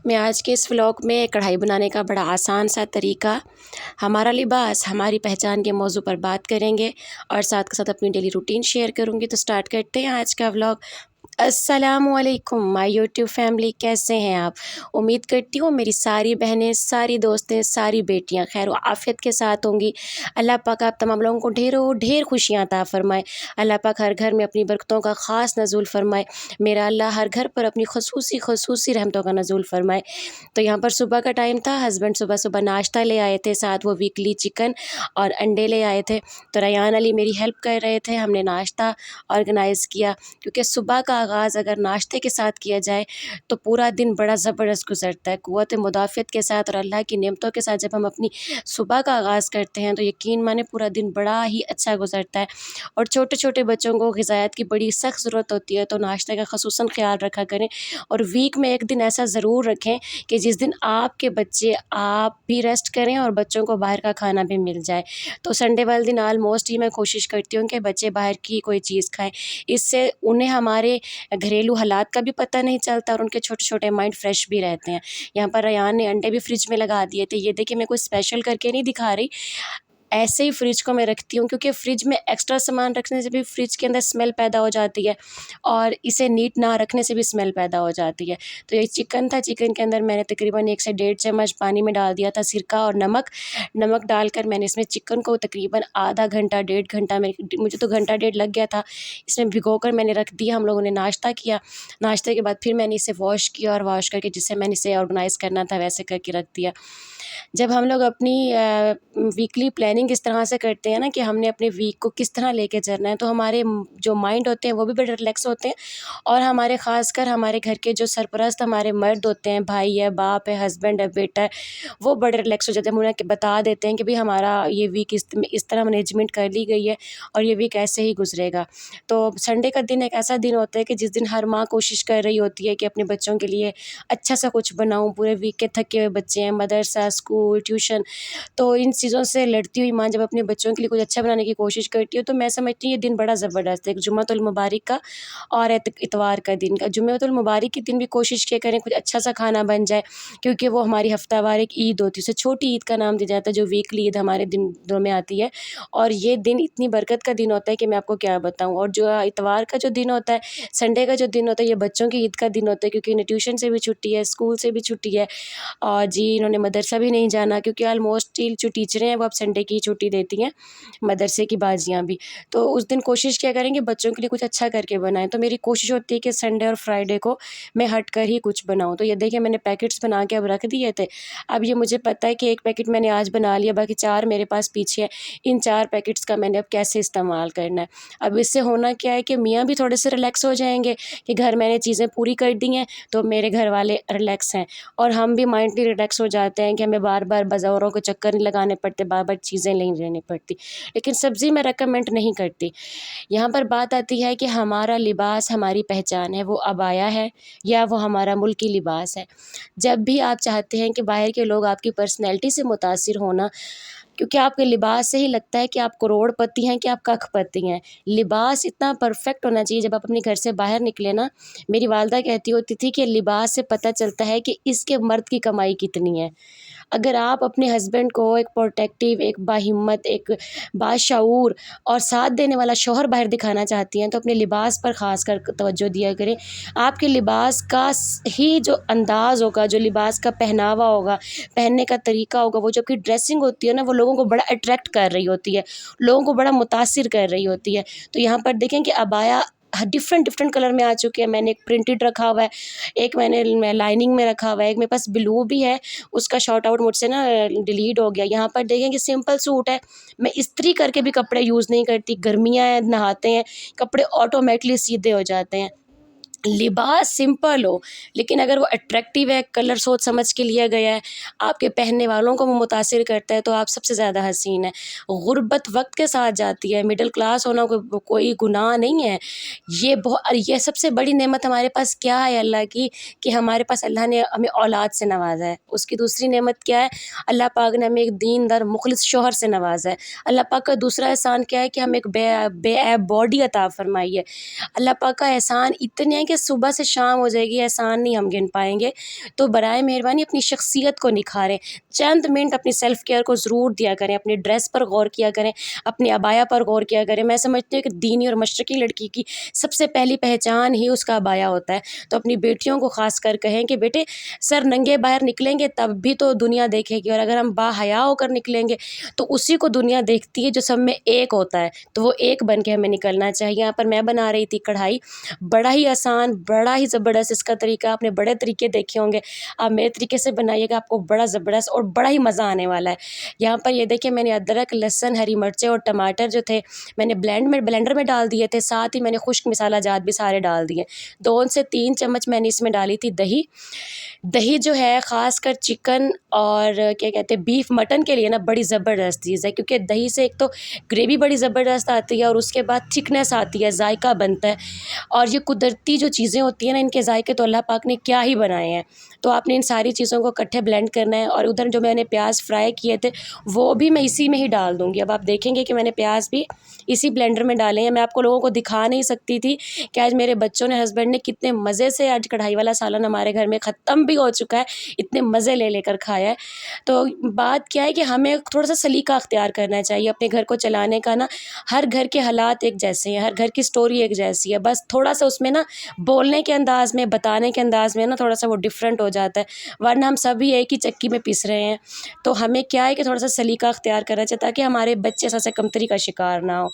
मैं आज के इस व्लॉग में कढ़ाई बनाने का बड़ा आसान सा तरीका, हमारा लिबास हमारी पहचान के मौजू पर बात करेंगे और साथ के साथ अपनी डेली रूटीन शेयर करूँगी। तो स्टार्ट करते हैं आज का व्लॉग। अस्सलामुअलैकुम माय यूट्यूब फैमिली, कैसे हैं आप? उम्मीद करती हूँ मेरी सारी बहनें, सारी दोस्तें, सारी बेटियां खैर आफियत के साथ होंगी। अल्लाह पाक आप तमाम लोगों को ढेरों ढेर खुशियाँ अता फ़रमाए। अल्लाह पाक हर घर में अपनी बरकतों का ख़ास नज़ूल फ़रमाए। मेरा अल्लाह हर घर पर अपनी खसूसी रहमतों का नज़ूल फ़रमाए। तो यहाँ पर सुबह का टाइम था, हस्बैंड सुबह नाश्ता ले आए थे, साथ वो वीकली चिकन और अंडे ले आए थे। तो रयान अली मेरी हेल्प कर रहे थे, हमने नाश्ता ऑर्गेनाइज़ किया, क्योंकि सुबह का आगाज़ अगर नाश्ते के साथ किया जाए तो पूरा दिन बड़ा ज़बरदस्त गुजरता है। क़ुव्वत मुदाफ़ियत के साथ और अल्लाह की नेमतों के साथ जब हम अपनी सुबह का आगाज़ करते हैं तो यकीन माने पूरा दिन बड़ा ही अच्छा गुजरता है। और छोटे छोटे बच्चों को ग़िज़ायत की बड़ी सख्त ज़रूरत होती है, तो नाश्ते का ख़ुसूसन ख़्याल रखा करें। और वीक में एक दिन ऐसा ज़रूर रखें कि जिस दिन आपके बच्चे आप भी रेस्ट करें और बच्चों को बाहर का खाना भी मिल जाए। तो संडे वाले दिन ऑलमोस्ट ही मैं कोशिश करती हूँ कि बच्चे बाहर की कोई चीज़ खाएँ। इससे उन्हें हमारे घरेलू हालात का भी पता नहीं चलता और उनके छोटे छोटे माइंड फ्रेश भी रहते हैं। यहाँ पर रयान ने अंडे भी फ्रिज में लगा दिए थे। ये देखिए, मैं कोई स्पेशल करके नहीं दिखा रही, ऐसे ही फ्रिज को मैं रखती हूँ, क्योंकि फ्रिज में एक्स्ट्रा सामान रखने से भी फ्रिज के अंदर स्मेल पैदा हो जाती है और इसे नीट ना रखने से भी स्मेल पैदा हो जाती है। तो ये चिकन था, चिकन के अंदर मैंने तकरीबन 1 से 1.5 चम्मच पानी में डाल दिया था सिरका और नमक डालकर मैंने इसमें चिकन को तकरीबन आधा घंटा 1.5 घंटा में, मुझे तो घंटा डेढ़ लग गया था, इसमें भिगोकर मैंने रख दिया। हम लोगों ने नाश्ता किया, नाश्ते के बाद फिर मैंने इसे वॉश किया और वॉश करके जिससे मैंने इसे ऑर्गेनाइज़ करना था वैसे करके रख दिया। जब हम लोग अपनी वीकली प्लानिंग इस तरह से करते हैं ना कि हमने अपने वीक को किस तरह लेके चलना है, तो हमारे जो माइंड होते हैं वो भी बड़े रिलैक्स होते हैं। और हमारे ख़ासकर हमारे घर के जो सरपरस्त हमारे मर्द होते हैं, भाई है, बाप है, हस्बैंड है, बेटा है, वो बड़े रिलैक्स हो जाते हैं। हम उन्हें बता देते हैं कि भाई हमारा ये वीक इस तरह मैनेजमेंट कर ली गई है और ये वीक ऐसे ही गुजरेगा। तो संडे का दिन एक ऐसा दिन होता है कि जिस दिन हर माँ कोशिश कर रही होती है कि अपने बच्चों के लिए अच्छा सा कुछ बनाऊँ। पूरे वीक के थके हुए बच्चे हैं, मदरसा, स्कूल, ट्यूशन, तो इन चीज़ों से लड़ती हुई माँ जब अपने बच्चों के लिए कुछ अच्छा बनाने की कोशिश करती है, तो मैं समझती हूँ ये दिन बड़ा ज़बरदस्त है। एक जुम्मतुल मुबारक का और इतवार का दिन का। जुम्मतुल मुबारक के दिन भी कोशिश किया करें कुछ अच्छा सा खाना बन जाए, क्योंकि वो हमारी हफ्तावार एक ईद होती है, उसे छोटी ईद का नाम दिया जाता है, जो वीकली ईद हमारे दिनों में आती है। और ये दिन इतनी बरकत का दिन होता है कि मैं आपको क्या बताऊँ। और जो इतवार का जो दिन होता है, संडे का जो दिन होता है, ये बच्चों की ईद का दिन होता है, क्योंकि इन्हें ट्यूशन से भी छुट्टी है, स्कूल से भी छुट्टी है और जी इन्होंने मदरसा भी नहीं जाना, क्योंकि ऑलमोस्ट जो टीचरें हैं वो अब संडे की छुट्टी देती हैं, मदरसे की बाजियाँ भी। तो उस दिन कोशिश क्या करेंगे बच्चों के लिए कुछ अच्छा करके बनाएं। तो मेरी कोशिश होती है कि संडे और फ्राइडे को मैं हट कर ही कुछ बनाऊँ। तो ये देखिए, मैंने पैकेट्स बना के अब रख दिए थे। अब ये मुझे पता है कि एक पैकेट मैंने आज बना लिया, बाकी 4 मेरे पास पीछे है। इन 4 पैकेट्स का मैंने अब कैसे इस्तेमाल करना है। अब इससे होना क्या है कि मियाँ भी थोड़े से रिलैक्स हो जाएंगे कि घर मैंने चीज़ें पूरी कर दी हैं, तो मेरे घर वाले रिलैक्स हैं और हम भी माइंडली रिलैक्स हो जाते हैं कि हमें बार बार बाज़ारों को चक्कर नहीं लगाने पड़ते, बार बार चीज़ें नहीं लेनी पड़ती। लेकिन सब्ज़ी मैं रेकमेंड नहीं करती। यहाँ पर बात आती है कि हमारा लिबास हमारी पहचान है, वो अबाया है या वो हमारा मुल्की लिबास है। जब भी आप चाहते हैं कि बाहर के लोग आपकी पर्सनैलिटी से मुतासिर होना, क्योंकि आपके लिबास से ही लगता है कि आप करोड़पति हैं कि आप कखपति हैं। लिबास इतना परफेक्ट होना चाहिए। जब आप अपने घर से बाहर निकले ना, मेरी वालदा कहती होती थी कि लिबास से पता चलता है कि इसके मर्द की कमाई कितनी है। अगर आप अपने हस्बैंड को एक प्रोटेक्टिव, एक बाहिम्मत, एक बाशऊर और साथ देने वाला शौहर बाहर दिखाना चाहती हैं, तो अपने लिबास पर ख़ास कर तवज्जो दिया करें। आपके लिबास का ही जो अंदाज़ होगा, जो लिबास का पहनावा होगा, पहनने का तरीका होगा, वो जो आपकी ड्रेसिंग होती है ना, वो लोगों को बड़ा अट्रैक्ट कर रही होती है, लोगों को बड़ा मुतासिर कर रही होती है। तो यहाँ पर देखें कि अबाया डिफरेंट कलर में आ चुके हैं। मैंने एक प्रिंटेड रखा हुआ है, एक मैं लाइनिंग में रखा हुआ है, एक मेरे पास ब्लू भी है, उसका शॉर्ट आउट मुझसे ना डिलीट हो गया। यहाँ पर देखें कि सिंपल सूट है, मैं इस्त्री करके भी कपड़े यूज़ नहीं करती। गर्मियाँ हैं, नहाते हैं, कपड़े ऑटोमेटिकली सीधे हो जाते हैं। लिबास सिंपल हो, लेकिन अगर वो अट्रैक्टिव है, कलर सोच समझ के लिया गया है, आपके पहनने वालों को वो मुतासिर करता है, तो आप सबसे ज़्यादा हसीन है। गुर्बत वक्त के साथ जाती है, मिडिल क्लास होना कोई गुनाह नहीं है। ये सबसे बड़ी नेमत हमारे पास क्या है अल्लाह की, कि हमारे पास अल्लाह ने हमें औलाद से नवाजा है। उसकी दूसरी नेमत क्या है, अल्लाह पाक ने हमें एक दीनदार मुखलिस शौहर से नवाजा है। अल्लाह पाक का दूसरा एहसान क्या है कि हमें एक बेऐब बॉडी अता फरमाई है। अल्लाह पाक का एहसान इतने हैं कि कि सुबह से शाम हो जाएगी, एहसान नहीं हम गिन पाएंगे। तो बराए मेहरबानी अपनी शख्सियत को निखारें, चंद मिनट अपनी सेल्फ़ केयर को ज़रूर दिया करें, अपनी ड्रेस पर गौर किया करें, अपनी अबाया पर गौर किया करें। मैं समझती हूँ कि दीनी और मशरक़ी लड़की की सबसे पहली पहचान ही उसका अबाया होता है। तो अपनी बेटियों को ख़ास कर कहें कि बेटे, सर नंगे बाहर निकलेंगे तब भी तो दुनिया देखेगी, और अगर हम बाहया होकर निकलेंगे तो उसी को दुनिया देखती है जो सब में एक होता है। तो वो एक बन के हमें निकलना चाहिए। यहाँ पर मैं बना रही थी कढ़ाई, बड़ा ही आसान, बड़ा ही ज़बरदस्त इसका तरीका। आपने बड़े तरीके देखे होंगे, आप मेरे तरीके से बनाइएगा, आपको बड़ा ज़बरदस्त और बड़ा ही मज़ा आने वाला है। यहाँ पर ये देखिए, मैंने अदरक, लहसुन, हरी मिर्चें और टमाटर जो थे मैंने ब्लेंडर में डाल दिए थे। साथ ही मैंने खुश्क मसाला जात भी सारे डाल दिए। 2 से 3 चम्मच मैंने इसमें डाली थी दही। दही जो है ख़ासकर चिकन और क्या कहते हैं बीफ मटन के लिए ना बड़ी ज़बरदस्त चीज़ है, क्योंकि दही से एक तो ग्रेवी बड़ी ज़बरदस्त आती है और उसके बाद थिकनेस आती है, जायका बनता है। और ये कुदरती जो चीज़ें होती हैं ना, इनके जायके तो अल्लाह पाक ने क्या ही बनाए हैं। तो आपने इन सारी चीज़ों को इकट्ठे ब्लेंड करना है। और उधर जो मैंने प्याज फ्राई किए थे वो भी मैं इसी में ही डाल दूँगी। अब आप देखेंगे कि मैंने प्याज भी इसी ब्लेंडर में डाले हैं। मैं आपको लोगों को दिखा नहीं सकती थी कि आज मेरे बच्चों ने, हस्बैंड ने कितने मज़े से आज कढ़ाई वाला सालन हमारे घर में ख़त्म भी हो चुका है, इतने मज़े ले लेकर खाया है। तो बात क्या है कि हमें थोड़ा सा सलीका अख्तियार करना चाहिए अपने घर को चलाने का ना। हर घर के हालात एक जैसे हैं, हर घर की स्टोरी एक जैसी है, बस थोड़ा सा उसमें ना बोलने के अंदाज़ में, बताने के अंदाज़ में ना थोड़ा सा वो डिफरेंट हो जाता है, वरना हम सभी एक ही चक्की में पिस रहे हैं। तो हमें क्या है कि थोड़ा सा सलीका अख्तियार करना चाहिए ताकि हमारे बच्चे ऐसा से कमतरी का शिकार ना हो।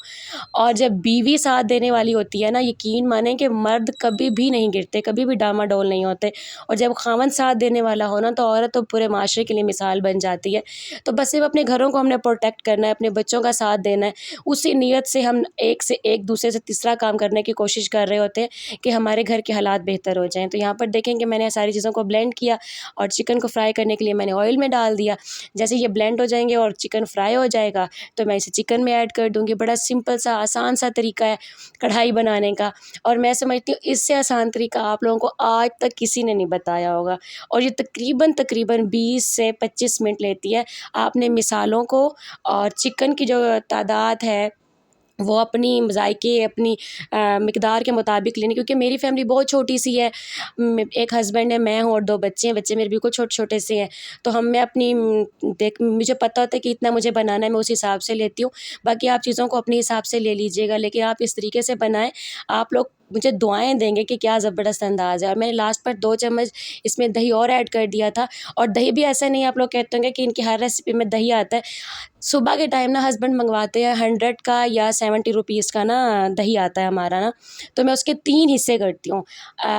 और जब बीवी साथ देने वाली होती है ना, यकीन माने कि मर्द कभी भी नहीं गिरते, कभी भी डामाडोल नहीं होते। और जब खावंद साथ देने वाला हो ना, तो औरत तो पूरे माशरे के लिए मिसाल बन जाती है। तो बस सिर्फ अपने घरों को हमने प्रोटेक्ट करना है, अपने बच्चों का साथ देना है। उसी नीयत से हम एक से एक, दूसरे से तीसरा काम करने की कोशिश कर रहे होते हैं कि हमारे घर के हालात बेहतर हो जाएँ। तो यहाँ पर देखेंगे मैंने सारी चीज़ों को ब्लेंड किया और चिकन को फ्राई करने के लिए मैंने ऑयल में डाल दिया। जैसे ये ब्लेंड हो जाएंगे और चिकन फ्राई हो जाएगा तो मैं इसे चिकन में ऐड कर दूँगी। बड़ा सिंपल सा, आसान सा तरीका है कढ़ाई बनाने का, और मैं समझती हूँ इससे आसान तरीका आप लोगों को आज तक किसी ने नहीं बताया होगा। और ये तकरीबन 20 से 25 मिनट लेती है। आपने मिसालों को और चिकन की जो तादाद है वो अपनी ज़ायके, अपनी मिक़दार के मुताबिक लेनी, क्योंकि मेरी फ़ैमिली बहुत छोटी-सी है। एक हस्बैंड है, मैं हूँ और 2 बच्चे हैं। बच्चे मेरे बिल्कुल छोटे-छोटे से हैं। तो मैं अपनी मुझे पता होता है कि इतना मुझे बनाना है, मैं उस हिसाब से लेती हूँ। बाकी आप चीज़ों को अपने हिसाब से ले लीजिएगा, लेकिन आप इस तरीके से बनाएँ, आप लोग मुझे दुआएँ देंगे कि क्या ज़बरदस्त अंदाज़ है। और मैंने लास्ट पर 2 चम्मच इसमें दही और ऐड कर दिया था। और दही भी ऐसा नहीं, आप लोग कहते होंगे कि इनकी हर रेसिपी में दही आता है। सुबह के टाइम ना हस्बैंड मंगवाते हैं 100 का या 70 रुपीज़ का ना दही आता है हमारा ना, तो मैं उसके 3 हिस्से करती हूँ।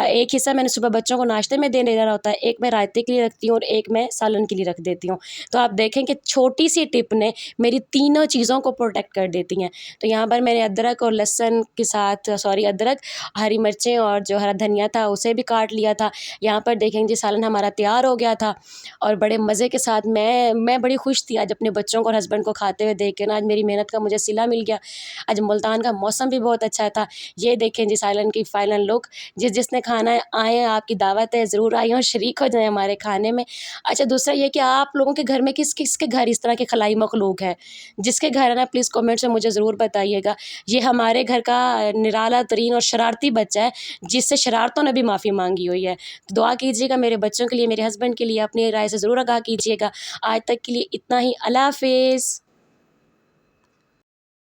एक हिस्सा मैंने सुबह बच्चों को नाश्ते में देने जाना होता है, एक मैं रायते के लिए रखती हूँ और एक मैं सालन के लिए रख देती हूँ। तो आप देखें कि छोटी-सी टिप ने मेरी तीनों चीज़ों को प्रोटेक्ट कर देती हैं। तो यहाँ पर मैंने अदरक और लहसुन के साथ, अदरक, हरी मिर्चें और जो हरा धनिया था उसे भी काट लिया था। यहाँ पर देखेंगे जी सालन हमारा तैयार हो गया था और बड़े मज़े के साथ मैं बड़ी खुश थी आज अपने बच्चों को और हस्बैंड को खाते हुए देख के ना। आज मेरी मेहनत का मुझे सिला मिल गया। आज मुल्तान का मौसम भी बहुत अच्छा था। ये देखें जी सालन की फाइनल लुक। जिसने खाना है आएँ, आपकी दावत है, ज़रूर आइए और शरीक हो जाएँ हमारे खाने में। अच्छा, दूसरा ये कि आप लोगों के घर में किस के घर इस तरह के खलाई मखलूक है? जिसके घर है ना, प्लीज़ कमेंट्स में मुझे ज़रूर बताइएगा। ये हमारे घर का निराला तरीन और शरारती बच्चा है, जिससे शरारतों ने भी माफ़ी मांगी हुई है। तो दुआ कीजिएगा मेरे बच्चों के लिए, मेरे हस्बैंड के लिए, अपनी राय से ज़रूर आगाह कीजिएगा। आज तक के लिए इतना ही। अल्लाह हाफ़िज़।